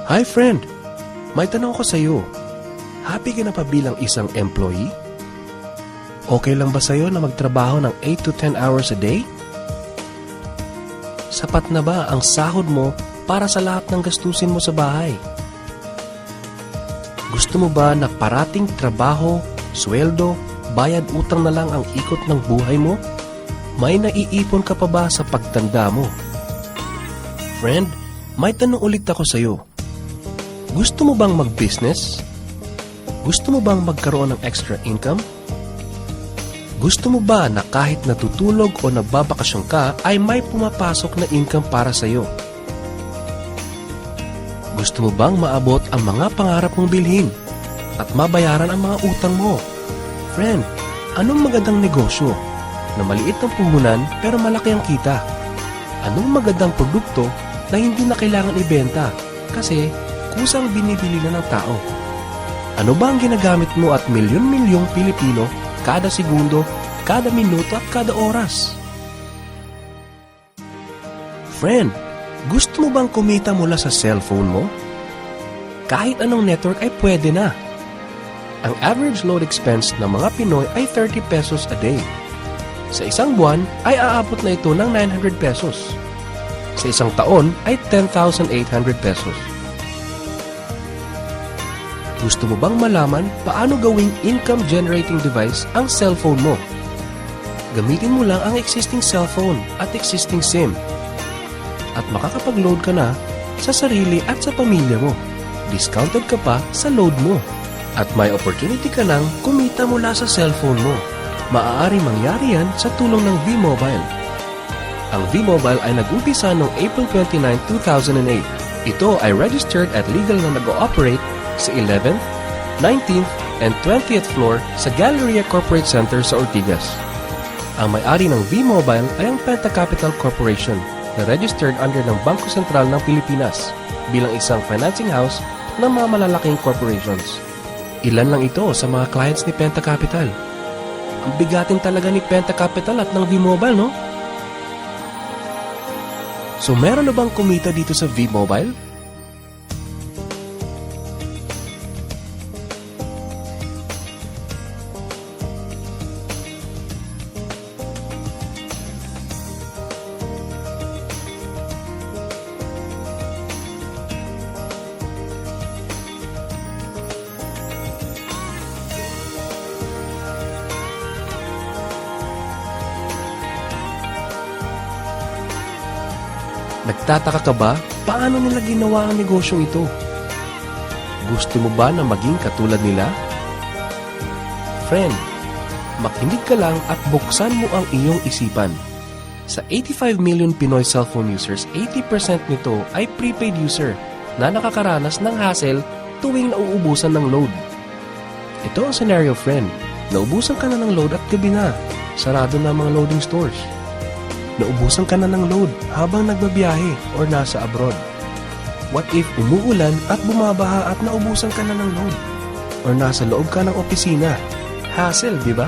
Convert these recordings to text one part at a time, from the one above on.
Hi friend, may tanong ko sa iyo. Happy ka na pa bilang isang employee? Okay lang ba sa iyo na magtrabaho ng 8 to 10 hours a day? Sapat na ba ang sahod mo para sa lahat ng gastusin mo sa bahay? Gusto mo ba na parating trabaho, sweldo, bayad utang na lang ang ikot ng buhay mo? May naiipon ka pa ba sa pagtanda mo? Friend, may tanong ulit ako sa iyo. Gusto mo bang mag-business? Gusto mo bang magkaroon ng extra income? Gusto mo ba na kahit natutulog o nagbabakasyon ka ay may pumapasok na income para sa iyo? Gusto mo bang maabot ang mga pangarap mong bilhin at mabayaran ang mga utang mo? Friend, anong magandang negosyo na maliit ang puhunan pero malaki ang kita? Anong magandang produkto na hindi na kailangan ibenta kasi kusang binibili na ng tao? Ano ba ang ginagamit mo at milyon-milyong Pilipino kada segundo, kada minuto at kada oras? Friend, gusto mo bang kumita mula sa cellphone mo? Kahit anong network ay pwede na. Ang average load expense ng mga Pinoy ay 30 pesos a day. Sa isang buwan ay aabot na ito ng 900 pesos. Sa isang taon ay 10,800 pesos. Gusto mo bang malaman paano gawing income-generating device ang cellphone mo? Gamitin mo lang ang existing cellphone at existing SIM at makakapag-load ka na sa sarili at sa pamilya mo. Discounted ka pa sa load mo at may opportunity ka nang kumita mula sa cellphone mo. Maaari mangyari yan sa tulong ng V-Mobile. Ang V-Mobile ay nag-umpisa noong April 29, 2008. Ito ay registered at legal na nag-ooperate sa 11th, 19th, and 20th floor sa Galleria Corporate Center sa Ortigas. Ang may-ari ng V-Mobile ay ang Penta Capital Corporation na registered under ng Bangko Sentral ng Pilipinas bilang isang financing house ng mga malalaking corporations. Ilan lang ito sa mga clients ni Penta Capital. Ang bigatin talaga ni Penta Capital at ng V-Mobile, no? So meron na bang kumita dito sa V-Mobile? Nagtataka ka ba paano nila ginawa ang negosyong ito? Gusto mo ba na maging katulad nila? Friend, makinig ka lang at buksan mo ang iyong isipan. Sa 85 million Pinoy cellphone users, 80% nito ay prepaid user na nakakaranas ng hassle tuwing nauubusan ng load. Ito ang scenario, friend. Naubusan ka na ng load at gabi na. Sarado na ang mga loading stores. Naubusan ka na ng load habang nagbabiyahe or nasa abroad. What if umuulan at bumabaha at naubusan ka na ng load? Or nasa loob ka ng opisina? Hassle, di ba?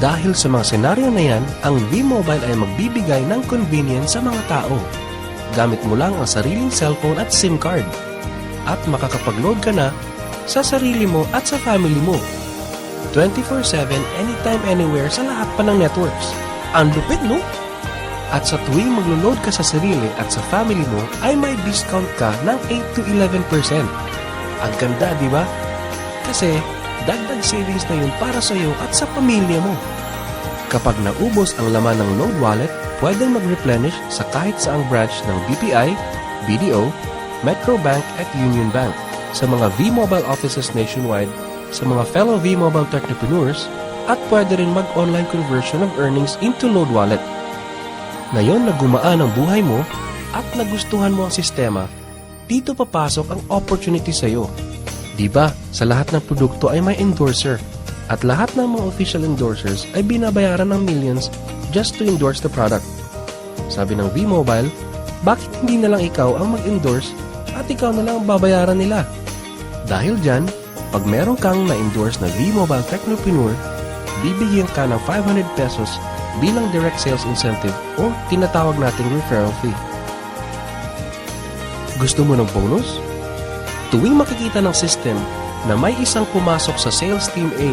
Dahil sa mga senaryo na yan, ang V-Mobile ay magbibigay ng convenience sa mga tao. Gamit mo lang ang sariling cellphone at SIM card. At makakapag-load ka na sa sarili mo at sa family mo. 24/7, anytime, anywhere sa lahat pa ng networks. Ang lupit, no? At sa tuwing maglo-load ka sa sarili at sa family mo, ay may discount ka ng 8 to 11%. Ang ganda, di ba? Kasi dagdag savings na yun para sa iyo at sa pamilya mo. Kapag naubos ang laman ng load wallet, pwedeng mag-replenish sa kahit saang branch ng BPI, BDO, Metro Bank at Union Bank, sa mga V-Mobile offices nationwide, sa mga fellow V-Mobile technopreneurs, at pwede rin mag-online conversion of earnings into load wallet. Ngayon na gumaan ang buhay mo at nagustuhan mo ang sistema, dito papasok ang opportunity sa iyo. Diba, sa lahat ng produkto ay may endorser at lahat ng mga official endorsers ay binabayaran ng millions just to endorse the product. Sabi ng V-Mobile, bakit hindi na lang ikaw ang mag-endorse at ikaw na lang ang babayaran nila? Dahil dyan, pag meron kang na-endorse na V-Mobile Technopreneur, bibigyan ka ng 500 pesos bilang direct sales incentive o tinatawag nating referral fee. Gusto mo ng bonus? Tuwing makikita ng system na may isang pumasok sa sales team A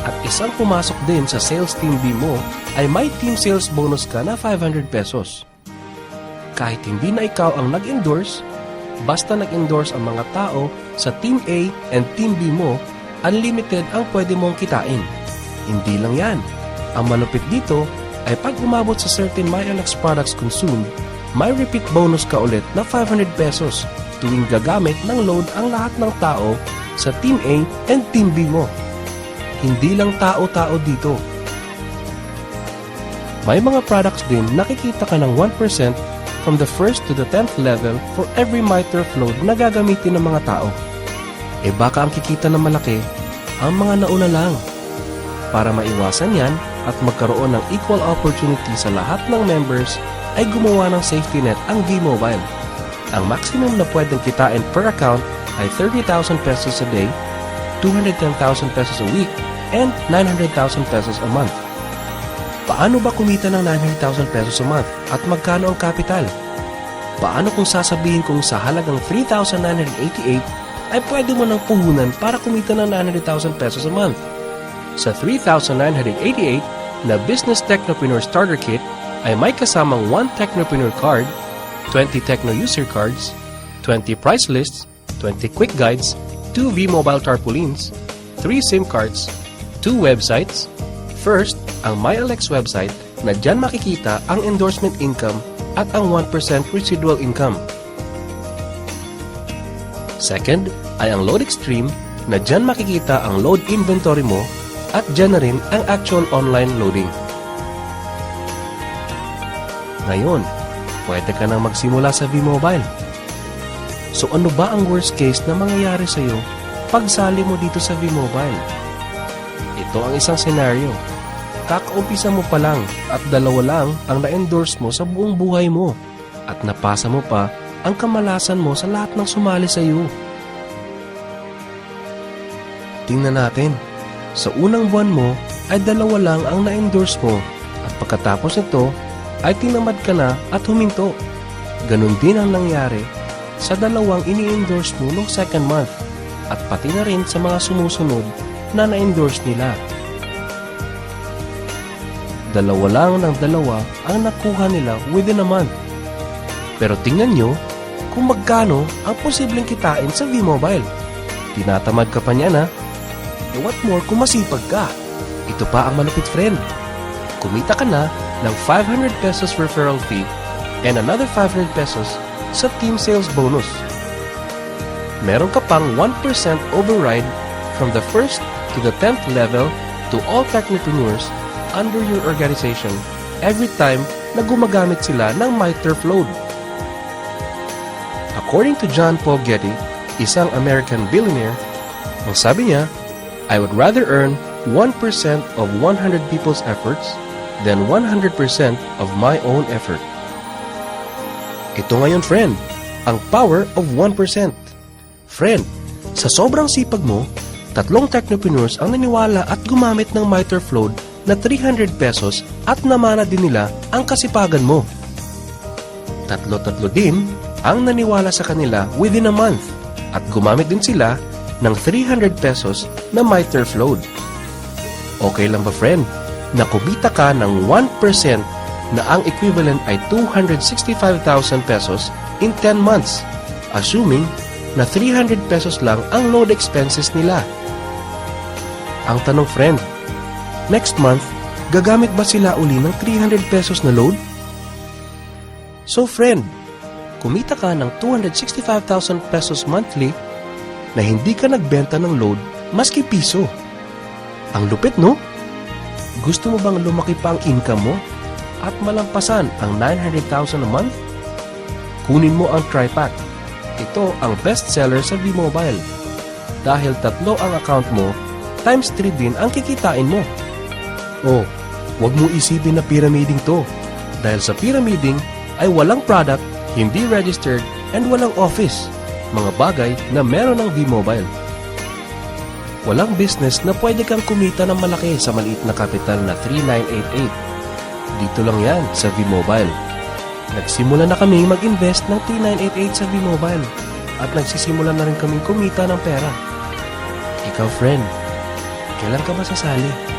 at isang pumasok din sa sales team B mo, ay may team sales bonus ka na 500 pesos. Kahit hindi na ikaw ang nag-endorse, basta nag-endorse ang mga tao sa team A and team B mo, unlimited ang pwede mong kitain. Hindi lang yan. Ang malupit dito ay pag umabot sa certain MyLX products consumed, may repeat bonus ka ulit na 500 pesos tuwing gagamit ng load ang lahat ng tao sa Team A and Team B mo. Hindi lang tao-tao dito. May mga products din nakikita ka ng 1% from the 1st to the 10th level for every MyTurf load na gagamitin ng mga tao. E baka ang kikita na malaki, ang mga nauna lang. Para maiwasan yan at magkaroon ng equal opportunity sa lahat ng members, ay gumawa ng safety net ang V-Mobile. Ang maximum na pwedeng kitain per account ay 30,000 pesos a day, 210,000 pesos a week, and 900,000 pesos a month. Paano ba kumita ng 900,000 pesos a month at magkano ang capital? Paano kung sasabihin kong sa halagang 3,988 ay pwede mo ng puhunan para kumita ng 900,000 pesos a month? Sa 3,988 na Business Technopreneur Starter Kit ay may kasamang 1 Technopreneur Card, 20 Techno User Cards, 20 Price Lists, 20 Quick Guides, 2 V-Mobile Tarpaulins, 3 SIM cards, 2 websites. First, ang MyLX website na dyan makikita ang endorsement income at ang 1% residual income. Second, ay ang Load Extreme na dyan makikita ang load inventory mo at dyan na rin ang actual online loading. Ngayon, pwede ka nang magsimula sa V-Mobile. So ano ba ang worst case na mangyayari sa'yo pag sali mo dito sa V-Mobile? Ito ang isang senaryo. Kakaumpisa mo pa lang at 2 lang ang na-endorse mo sa buong buhay mo at napasa mo pa ang kamalasan mo sa lahat ng sumali sa iyo. Tingnan natin. Sa unang buwan mo ay 2 lang ang na-endorse mo at pagkatapos nito ay tinamad ka na at huminto. Ganon din ang nangyari sa 2 ini-endorse mo noong second month at pati na rin sa mga sumusunod na na-endorse nila. 2 lang ng 2 ang nakuha nila within a month. Pero tingnan nyo kung magkano ang posibleng kitain sa V-Mobile. Tinatamad ka pa niya na. E what more kung masipag ka? Ito pa ang malupit, friend. Kumita ka na ng 500 pesos referral fee and another 500 pesos sa team sales bonus. Meron ka pang 1% override from the 1st to the 10th level to all technopreneurs under your organization every time na gumagamit sila ng MyTurf load. According to John Paul Getty, isang American billionaire, ang sabi niya, I would rather earn 1% of 100 people's efforts than 100% of my own effort. Ito ngayon, friend, ang power of 1%. Friend, sa sobrang sipag mo, 3 technopreneurs ang naniwala at gumamit ng MyTurf load na 300 pesos at namana din nila ang kasipagan mo. 3 din ang naniwala sa kanila within a month at gumamit din sila ng 300 pesos na MyTurf load. Okay lang ba, friend, na kumita ka ng 1% na ang equivalent ay 265,000 pesos in 10 months, assuming na 300 pesos lang ang load expenses nila? Ang tanong, friend, next month, gagamit ba sila uli ng 300 pesos na load? So, friend, kumita ka ng 265,000 pesos monthly na hindi ka nagbenta ng load maski piso. Ang lupit, no? Gusto mo bang lumaki pa ang income mo at malampasan ang 900,000 a month? Kunin mo ang TriPack. Ito ang best seller sa V-Mobile. Dahil 3 ang account mo, times 3 din ang kikitain mo. Oh, wag mo isipin na pyramiding to. Dahil sa pyramiding ay walang product, hindi registered, and walang office. Mga bagay na meron ng V-Mobile. Walang business na pwede kang kumita ng malaki sa maliit na kapital na 3,988. Dito lang yan sa V-Mobile. Nagsimula na kami mag-invest ng T988 sa V-Mobile at nagsisimula na rin kaming kumita ng pera. Ikaw, friend, kailan ka ba sasali?